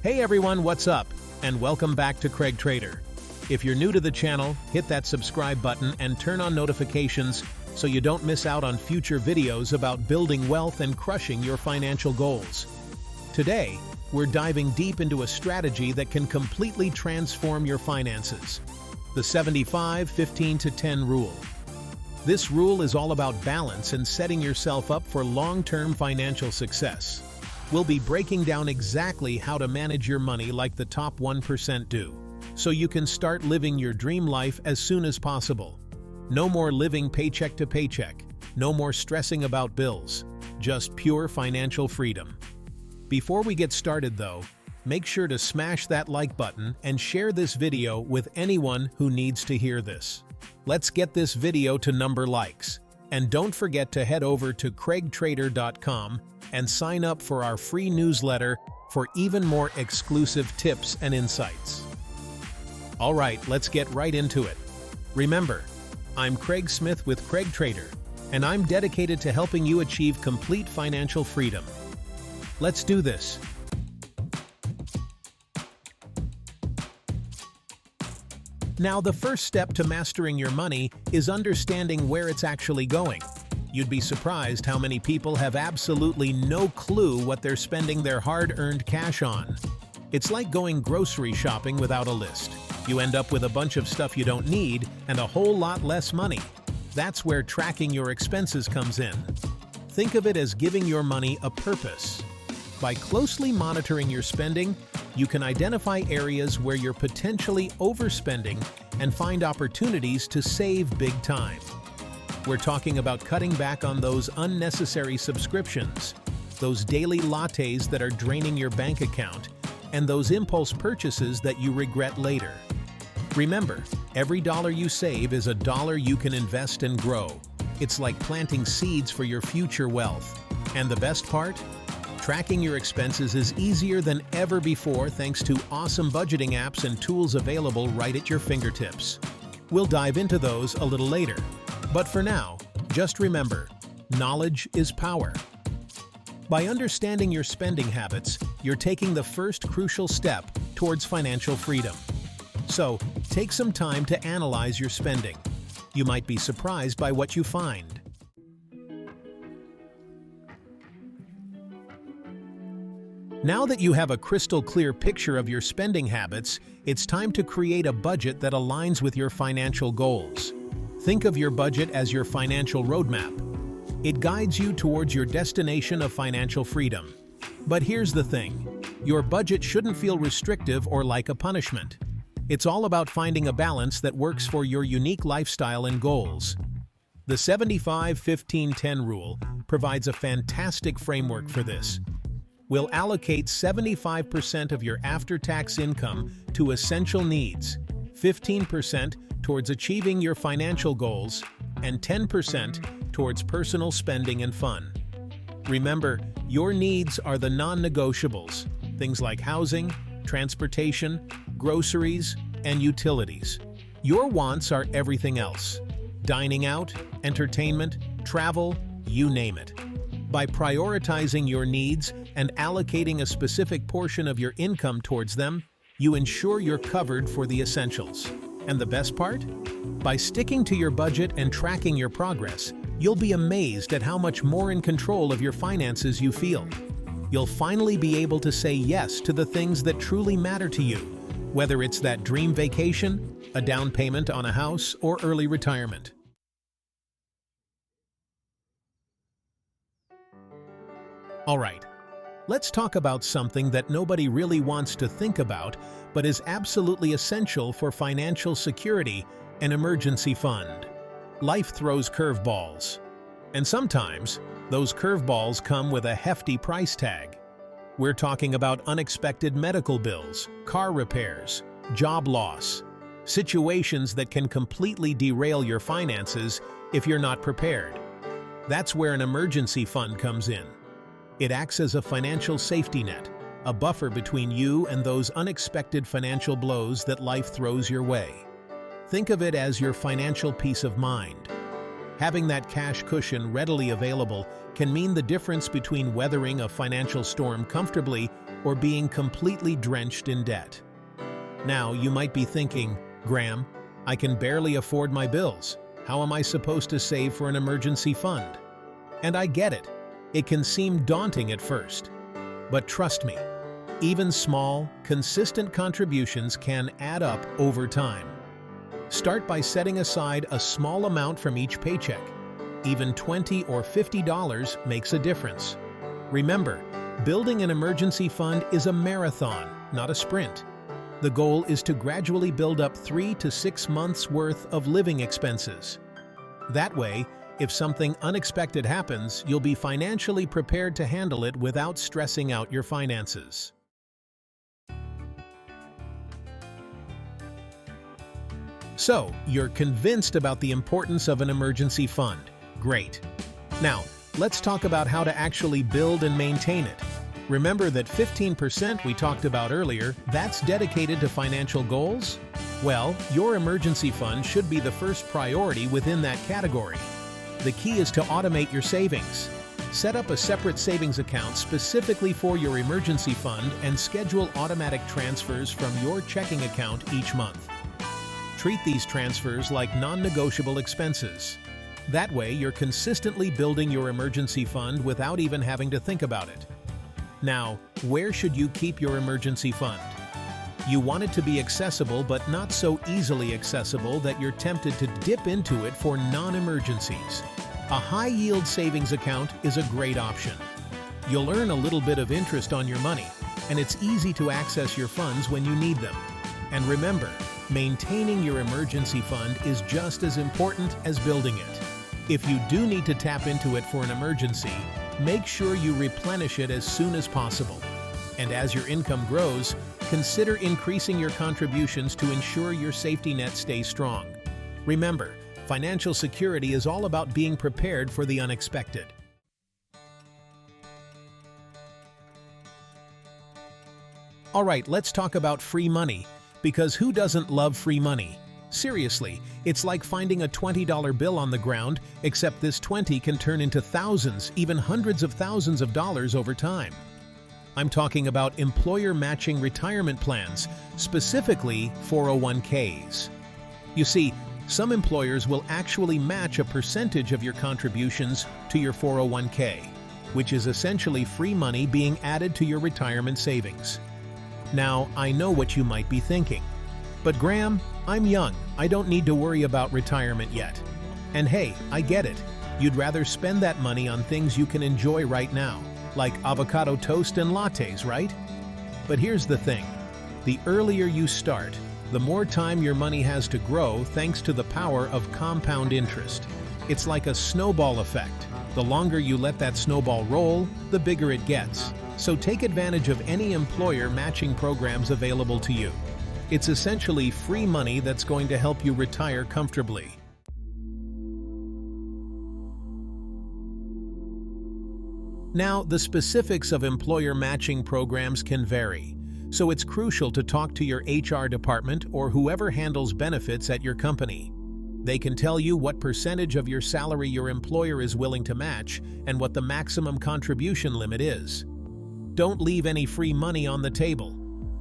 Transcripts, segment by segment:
Hey everyone, what's up? And welcome back to CRAIGTRADER. If you're new to the channel, hit that subscribe button and turn on notifications so you don't miss out on future videos about building wealth and crushing your financial goals. Today, we're diving deep into a strategy that can completely transform your finances. The 75-15-10 rule. This rule is all about balance and setting yourself up for long-term financial success. We'll be breaking down exactly how to manage your money like the top 1% do, so you can start living your dream life as soon as possible. No more living paycheck to paycheck, no more stressing about bills, just pure financial freedom. Before we get started though, make sure to smash that like button and share this video with anyone who needs to hear this. Let's get this video to number likes. And don't forget to head over to CRAIGTRADER.com and sign up for our free newsletter for even more exclusive tips and insights. All right, let's get right into it. Remember, I'm Craig Smith with CRAIGTRADER, and I'm dedicated to helping you achieve complete financial freedom. Let's do this. Now, the first step to mastering your money is understanding where it's actually going. You'd be surprised how many people have absolutely no clue what they're spending their hard-earned cash on. It's like going grocery shopping without a list. You end up with a bunch of stuff you don't need and a whole lot less money. That's where tracking your expenses comes in. Think of it as giving your money a purpose. By closely monitoring your spending, you can identify areas where you're potentially overspending and find opportunities to save big time. We're talking about cutting back on those unnecessary subscriptions, those daily lattes that are draining your bank account, and those impulse purchases that you regret later. Remember, every dollar you save is a dollar you can invest and grow. It's like planting seeds for your future wealth. And the best part? Tracking your expenses is easier than ever before thanks to awesome budgeting apps and tools available right at your fingertips. We'll dive into those a little later. But for now, just remember, knowledge is power. By understanding your spending habits, you're taking the first crucial step towards financial freedom. So, take some time to analyze your spending. You might be surprised by what you find. Now that you have a crystal clear picture of your spending habits, it's time to create a budget that aligns with your financial goals. Think of your budget as your financial roadmap. It guides you towards your destination of financial freedom. But here's the thing, your budget shouldn't feel restrictive or like a punishment. It's all about finding a balance that works for your unique lifestyle and goals. The 75-15-10 rule provides a fantastic framework for this. We'll allocate 75% of your after-tax income to essential needs, 15% towards achieving your financial goals, and 10% towards personal spending and fun. Remember, your needs are the non-negotiables, things like housing, transportation, groceries, and utilities. Your wants are everything else. Dining out, entertainment, travel, you name it. By prioritizing your needs and allocating a specific portion of your income towards them, you ensure you're covered for the essentials. And the best part? By sticking to your budget and tracking your progress, you'll be amazed at how much more in control of your finances you feel. You'll finally be able to say yes to the things that truly matter to you, whether it's that dream vacation, a down payment on a house, or early retirement. All right, let's talk about something that nobody really wants to think about, but is absolutely essential for financial security: an emergency fund. Life throws curveballs. And sometimes, those curveballs come with a hefty price tag. We're talking about unexpected medical bills, car repairs, job loss, situations that can completely derail your finances if you're not prepared. That's where an emergency fund comes in. It acts as a financial safety net, a buffer between you and those unexpected financial blows that life throws your way. Think of it as your financial peace of mind. Having that cash cushion readily available can mean the difference between weathering a financial storm comfortably or being completely drenched in debt. Now, you might be thinking, Graham, I can barely afford my bills. How am I supposed to save for an emergency fund? And I get it. It can seem daunting at first. But trust me, even small, consistent contributions can add up over time. Start by setting aside a small amount from each paycheck. Even $20 or $50 makes a difference. Remember, building an emergency fund is a marathon, not a sprint. The goal is to gradually build up 3 to 6 months' worth of living expenses. That way, if something unexpected happens, you'll be financially prepared to handle it without stressing out your finances. So, you're convinced about the importance of an emergency fund. Great. Now, let's talk about how to actually build and maintain it. Remember that 15% we talked about earlier, that's dedicated to financial goals? Well, your emergency fund should be the first priority within that category. The key is to automate your savings. Set up a separate savings account specifically for your emergency fund and schedule automatic transfers from your checking account each month. Treat these transfers like non-negotiable expenses. That way, you're consistently building your emergency fund without even having to think about it. Now, where should you keep your emergency fund? You want it to be accessible but not so easily accessible that you're tempted to dip into it for non-emergencies. A high-yield savings account is a great option. You'll earn a little bit of interest on your money, and it's easy to access your funds when you need them. And remember, maintaining your emergency fund is just as important as building it. If you do need to tap into it for an emergency, make sure you replenish it as soon as possible. And as your income grows, consider increasing your contributions to ensure your safety net stays strong. Remember, financial security is all about being prepared for the unexpected. All right, let's talk about free money, because who doesn't love free money? Seriously, it's like finding a $20 bill on the ground, except this 20 can turn into thousands, even hundreds of thousands of dollars over time. I'm talking about employer matching retirement plans, specifically 401ks. You see, some employers will actually match a percentage of your contributions to your 401k, which is essentially free money being added to your retirement savings. Now, I know what you might be thinking. But Graham, I'm young. I don't need to worry about retirement yet. And hey, I get it. You'd rather spend that money on things you can enjoy right now, like avocado toast and lattes, right? But here's the thing. The earlier you start, the more time your money has to grow thanks to the power of compound interest. It's like a snowball effect. The longer you let that snowball roll, the bigger it gets. So take advantage of any employer matching programs available to you. It's essentially free money that's going to help you retire comfortably. Now, the specifics of employer matching programs can vary, so it's crucial to talk to your HR department or whoever handles benefits at your company. They can tell you what percentage of your salary your employer is willing to match and what the maximum contribution limit is. Don't leave any free money on the table.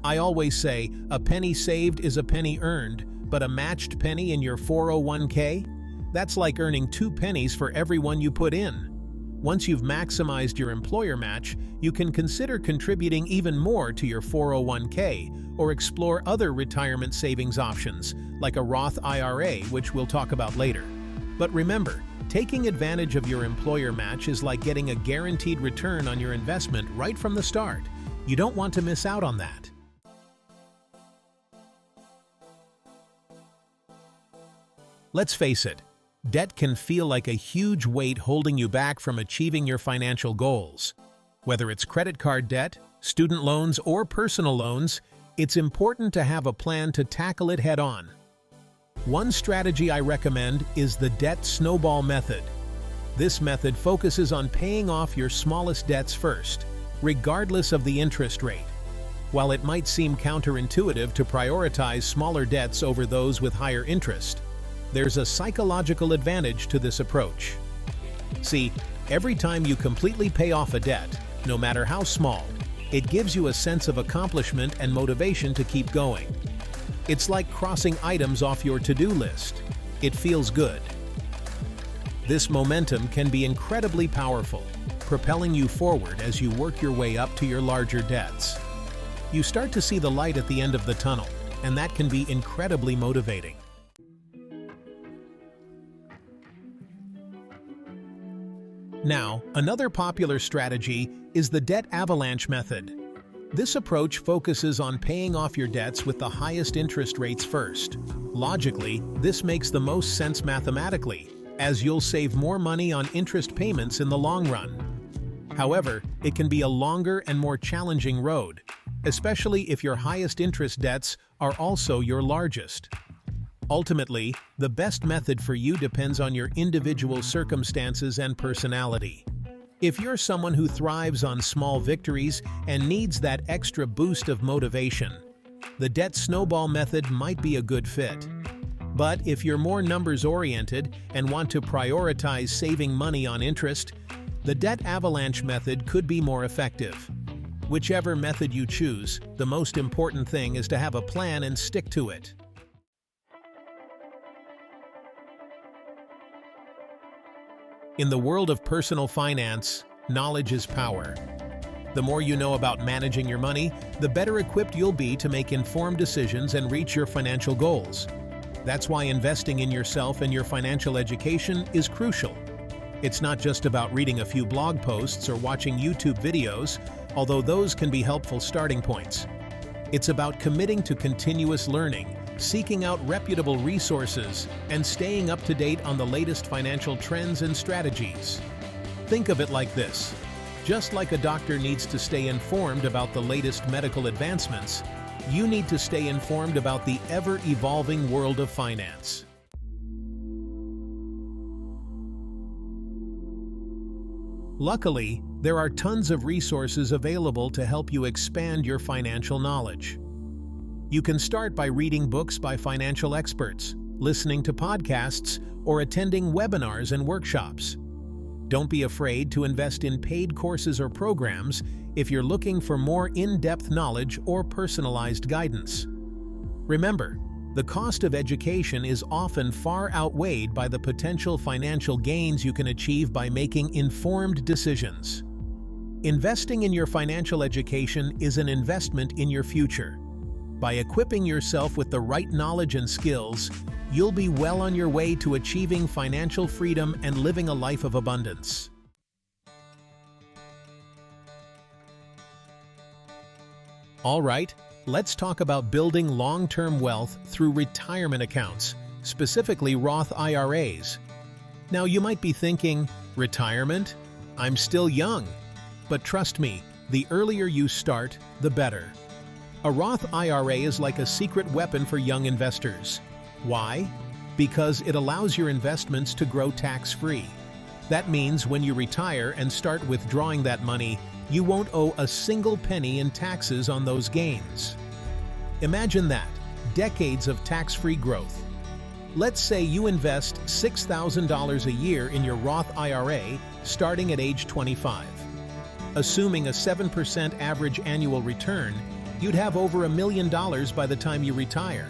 I always say, a penny saved is a penny earned, but a matched penny in your 401k? That's like earning 2 pennies for every one you put in. Once you've maximized your employer match, you can consider contributing even more to your 401k or explore other retirement savings options, like a Roth IRA, which we'll talk about later. But remember, taking advantage of your employer match is like getting a guaranteed return on your investment right from the start. You don't want to miss out on that. Let's face it, debt can feel like a huge weight holding you back from achieving your financial goals. Whether it's credit card debt, student loans, or personal loans, it's important to have a plan to tackle it head-on. One strategy I recommend is the debt snowball method. This method focuses on paying off your smallest debts first, regardless of the interest rate. While it might seem counterintuitive to prioritize smaller debts over those with higher interest, there's a psychological advantage to this approach. See, every time you completely pay off a debt, no matter how small, It gives you a sense of accomplishment and motivation to keep going. It's like crossing items off your to-do list. It feels good. This momentum can be incredibly powerful, propelling you forward as you work your way up to your larger debts. You start to see the light at the end of the tunnel, and that can be incredibly motivating. Now, another popular strategy is the debt avalanche method. This approach focuses on paying off your debts with the highest interest rates first. Logically, this makes the most sense mathematically, as you'll save more money on interest payments in the long run. However, it can be a longer and more challenging road, especially if your highest interest debts are also your largest. Ultimately, the best method for you depends on your individual circumstances and personality. If you're someone who thrives on small victories and needs that extra boost of motivation, the debt snowball method might be a good fit. But if you're more numbers-oriented and want to prioritize saving money on interest, the debt avalanche method could be more effective. Whichever method you choose, the most important thing is to have a plan and stick to it. In the world of personal finance, knowledge is power. The more you know about managing your money, the better equipped you'll be to make informed decisions and reach your financial goals. That's why investing in yourself and your financial education is crucial. It's not just about reading a few blog posts or watching YouTube videos, although those can be helpful starting points. It's about committing to continuous learning, seeking out reputable resources, and staying up to date on the latest financial trends and strategies. Think of it like this. Just like a doctor needs to stay informed about the latest medical advancements, you need to stay informed about the ever-evolving world of finance. Luckily, there are tons of resources available to help you expand your financial knowledge. You can start by reading books by financial experts, listening to podcasts, or attending webinars and workshops. Don't be afraid to invest in paid courses or programs if you're looking for more in-depth knowledge or personalized guidance. Remember, the cost of education is often far outweighed by the potential financial gains you can achieve by making informed decisions. Investing in your financial education is an investment in your future. By equipping yourself with the right knowledge and skills, you'll be well on your way to achieving financial freedom and living a life of abundance. All right, let's talk about building long-term wealth through retirement accounts, specifically Roth IRAs. Now, you might be thinking, retirement? I'm still young. But trust me, the earlier you start, the better. A Roth IRA is like a secret weapon for young investors. Why? Because it allows your investments to grow tax-free. That means when you retire and start withdrawing that money, you won't owe a single penny in taxes on those gains. Imagine that, decades of tax-free growth. Let's say you invest $6,000 a year in your Roth IRA starting at age 25. Assuming a 7% average annual return, you'd have over $1 million by the time you retire.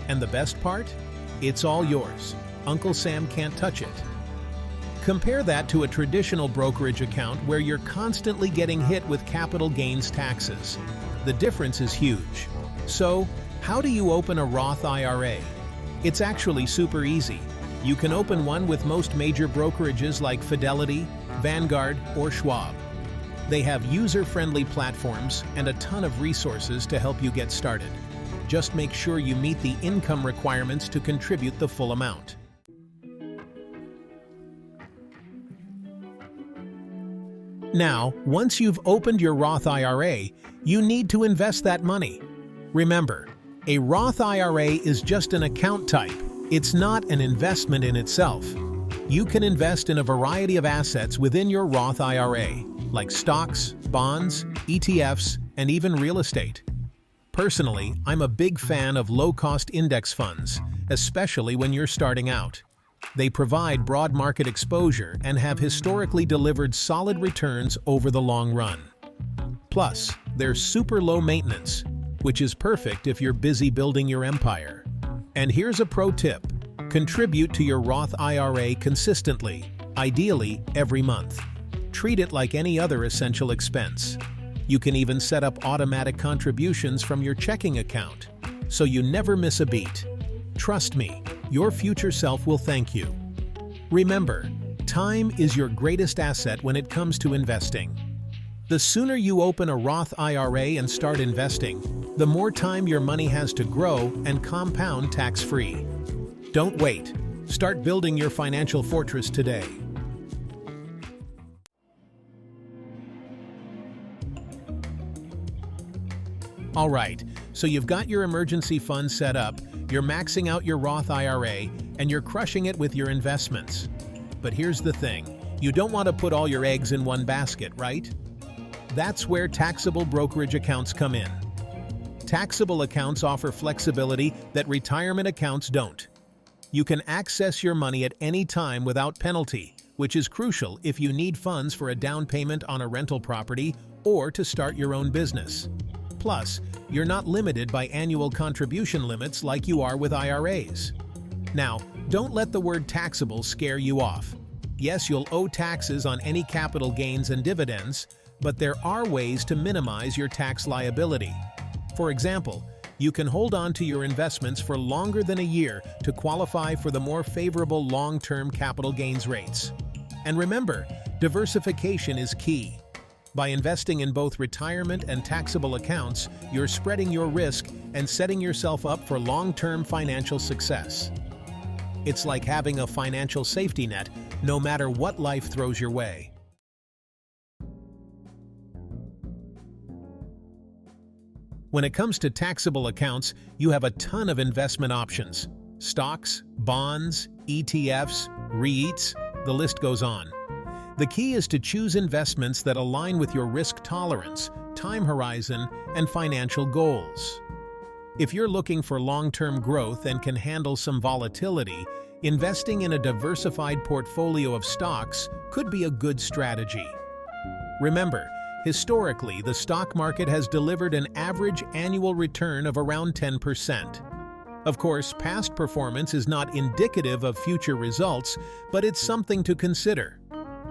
And the best part? It's all yours. Uncle Sam can't touch it. Compare that to a traditional brokerage account where you're constantly getting hit with capital gains taxes. The difference is huge. So, how do you open a Roth IRA? It's actually super easy. You can open one with most major brokerages like Fidelity, Vanguard, or Schwab. They have user-friendly platforms and a ton of resources to help you get started. Just make sure you meet the income requirements to contribute the full amount. Now, once you've opened your Roth IRA, you need to invest that money. Remember, a Roth IRA is just an account type. It's not an investment in itself. You can invest in a variety of assets within your Roth IRA, like stocks, bonds, ETFs, and even real estate. Personally, I'm a big fan of low-cost index funds, especially when you're starting out. They provide broad market exposure and have historically delivered solid returns over the long run. Plus, They're super low maintenance, which is perfect if you're busy building your empire. And here's a pro tip. Contribute to your Roth IRA consistently, ideally every month. Treat it like any other essential expense. You can even set up automatic contributions from your checking account, so you never miss a beat. Trust me, your future self will thank you. Remember, time is your greatest asset when it comes to investing. The sooner you open a Roth IRA and start investing, the more time your money has to grow and compound tax-free. Don't wait. Start building your financial fortress today. All right, so you've got your emergency fund set up, you're maxing out your Roth IRA, and you're crushing it with your investments. But here's the thing, you don't want to put all your eggs in one basket, right? That's where taxable brokerage accounts come in. Taxable accounts offer flexibility that retirement accounts don't. You can access your money at any time without penalty, which is crucial if you need funds for a down payment on a rental property or to start your own business. Plus, you're not limited by annual contribution limits like you are with IRAs. Now, don't let the word taxable scare you off. Yes, you'll owe taxes on any capital gains and dividends, but there are ways to minimize your tax liability. For example, you can hold on to your investments for longer than a year to qualify for the more favorable long-term capital gains rates. And remember, diversification is key. By investing in both retirement and taxable accounts, you're spreading your risk and setting yourself up for long-term financial success. It's like having a financial safety net, no matter what life throws your way. When it comes to taxable accounts, you have a ton of investment options. Stocks, bonds, ETFs, REITs, the list goes on. The key is to choose investments that align with your risk tolerance, time horizon, and financial goals. If you're looking for long-term growth and can handle some volatility, investing in a diversified portfolio of stocks could be a good strategy. Remember, historically, the stock market has delivered an average annual return of around 10%. Of course, past performance is not indicative of future results, but it's something to consider.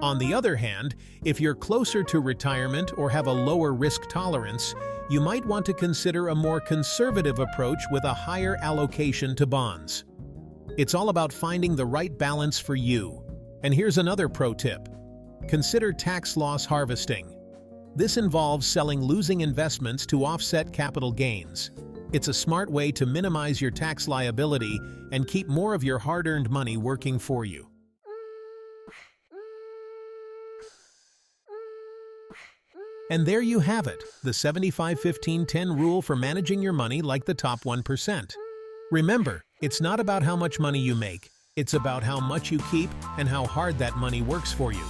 On the other hand, if you're closer to retirement or have a lower risk tolerance, you might want to consider a more conservative approach with a higher allocation to bonds. It's all about finding the right balance for you. And here's another pro tip. Consider tax loss harvesting. This involves selling losing investments to offset capital gains. It's a smart way to minimize your tax liability and keep more of your hard-earned money working for you. And there you have it, the 75-15-10 rule for managing your money like the top 1%. Remember, it's not about how much money you make, it's about how much you keep and how hard that money works for you.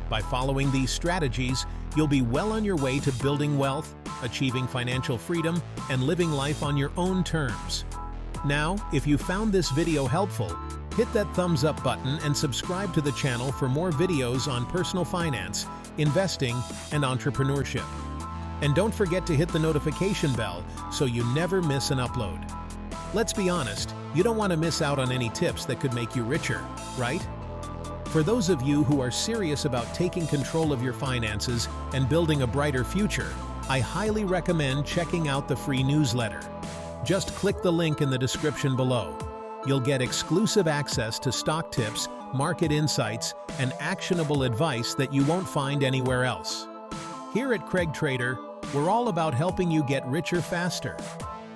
By following these strategies, you'll be well on your way to building wealth, achieving financial freedom, and living life on your own terms. Now, if you found this video helpful, hit that thumbs up button and subscribe to the channel for more videos on personal finance, investing, and entrepreneurship. And don't forget to hit the notification bell so you never miss an upload. Let's be honest, you don't want to miss out on any tips that could make you richer, right? For those of you who are serious about taking control of your finances and building a brighter future, I highly recommend checking out the free newsletter. Just click the link in the description below. You'll get exclusive access to stock tips, market insights, and actionable advice that you won't find anywhere else. Here at CRAIGTRADER, we're all about helping you get richer faster.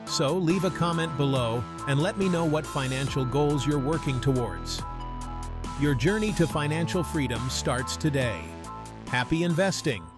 So leave a comment below and let me know what financial goals you're working towards. Your journey to financial freedom starts today. Happy investing!